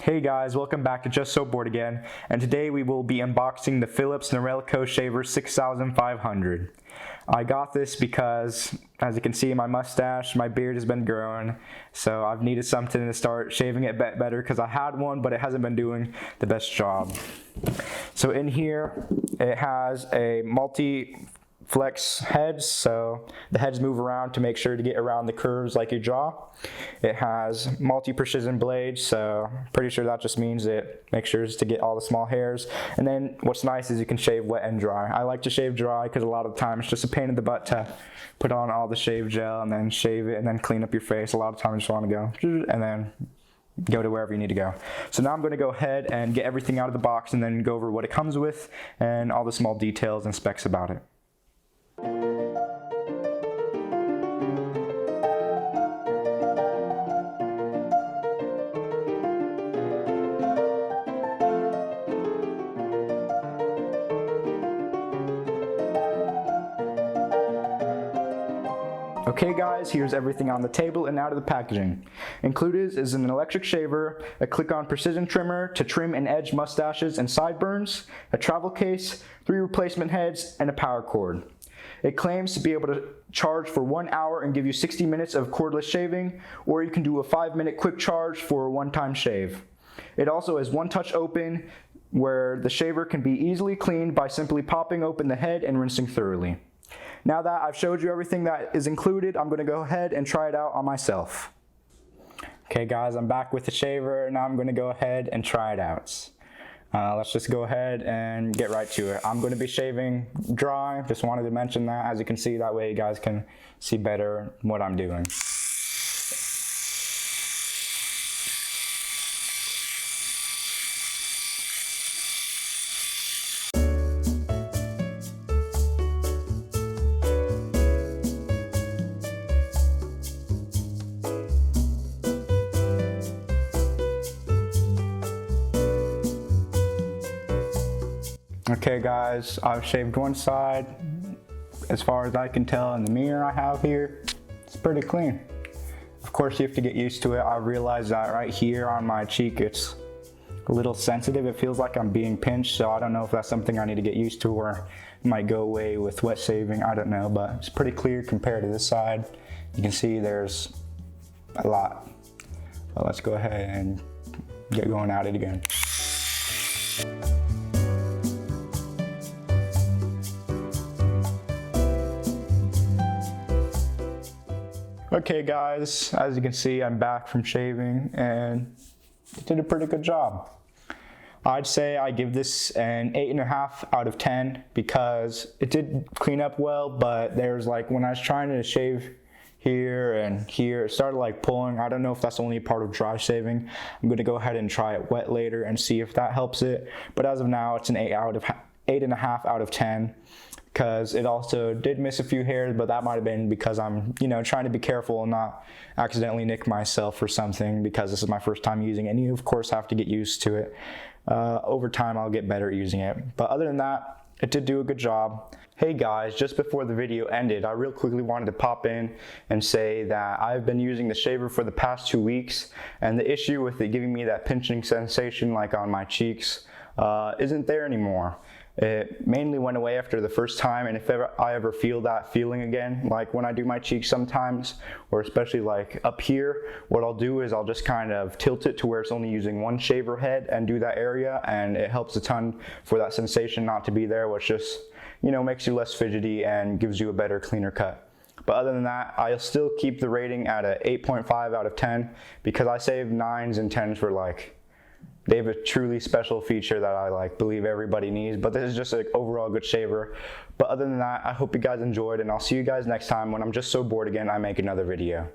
Hey guys, welcome back to Just So Bored again, and today we will be unboxing the Philips Norelco Shaver 6500. I got this because, as you can see, my mustache, my beard has been growing, so I've needed something to start shaving it better because I had one, but it hasn't been doing the best job. So in here, it has a multi-flex heads, so the heads move around to make sure to get around the curves like your jaw. It has multi-precision blades, so pretty sure that just means it makes sure to get all the small hairs. And then what's nice is you can shave wet and dry. I like to shave dry because a lot of the time it's just a pain in the butt to put on all the shave gel and then shave it and then clean up your face. A lot of times you just want to go and then go to wherever you need to go. So now I'm going to go ahead and get everything out of the box and then go over what it comes with and all the small details and specs about it. Okay guys, here's everything on the table and out of the packaging. Included is an electric shaver, a click-on precision trimmer to trim and edge mustaches and sideburns, a travel case, 3 replacement heads, and a power cord. It claims to be able to charge for 1 hour and give you 60 minutes of cordless shaving, or you can do a 5-minute quick charge for a one-time shave. It also has one-touch open, where the shaver can be easily cleaned by simply popping open the head and rinsing thoroughly. Now that I've showed you everything that is included, I'm going to go ahead and try it out on myself. Okay guys, I'm back with the shaver. Now I'm going to go ahead and try it out. Let's just go ahead and get right to it. I'm going to be shaving dry. Just wanted to mention that, as you can see, that way you guys can see better what I'm doing. Okay guys, I've shaved one side. As far as I can tell in the mirror I have here, it's pretty clean. Of course you have to get used to it. I realize that right here on my cheek it's a little sensitive. It feels like I'm being pinched, so I don't know if that's something I need to get used to or it might go away with wet shaving. I don't know, but it's pretty clear compared to this side. You can see there's a lot. But let's go ahead and get going at it again. Okay guys, as you can see, I'm back from shaving and it did a pretty good job. I'd say I give this an 8.5 out of 10 because it did clean up well, but there's like when I was trying to shave here and here, it started like pulling. I don't know if that's only a part of dry shaving. I'm gonna go ahead and try it wet later and see if that helps it. But as of now, it's an 8.5 out of 10. Because it also did miss a few hairs, but that might have been because I'm, trying to be careful and not accidentally nick myself or something, because this is my first time using it, and you of course have to get used to it. Over time I'll get better at using it, but other than that, it did do a good job. Hey guys, just before the video ended, I real quickly wanted to pop in and say that I've been using the shaver for the past 2 weeks, and the issue with it giving me that pinching sensation like on my cheeks isn't there anymore. It mainly went away after the first time, and if I ever feel that feeling again, like when I do my cheeks sometimes, or especially like up here, what I'll do is I'll just kind of tilt it to where it's only using one shaver head and do that area, and it helps a ton for that sensation not to be there, which just, makes you less fidgety and gives you a better, cleaner cut. But other than that, I'll still keep the rating at a 8.5 out of 10 because I save 9s and 10s for they have a truly special feature that I believe everybody needs, but this is just an overall good shaver. But other than that, I hope you guys enjoyed, and I'll see you guys next time when I'm just so bored again I make another video.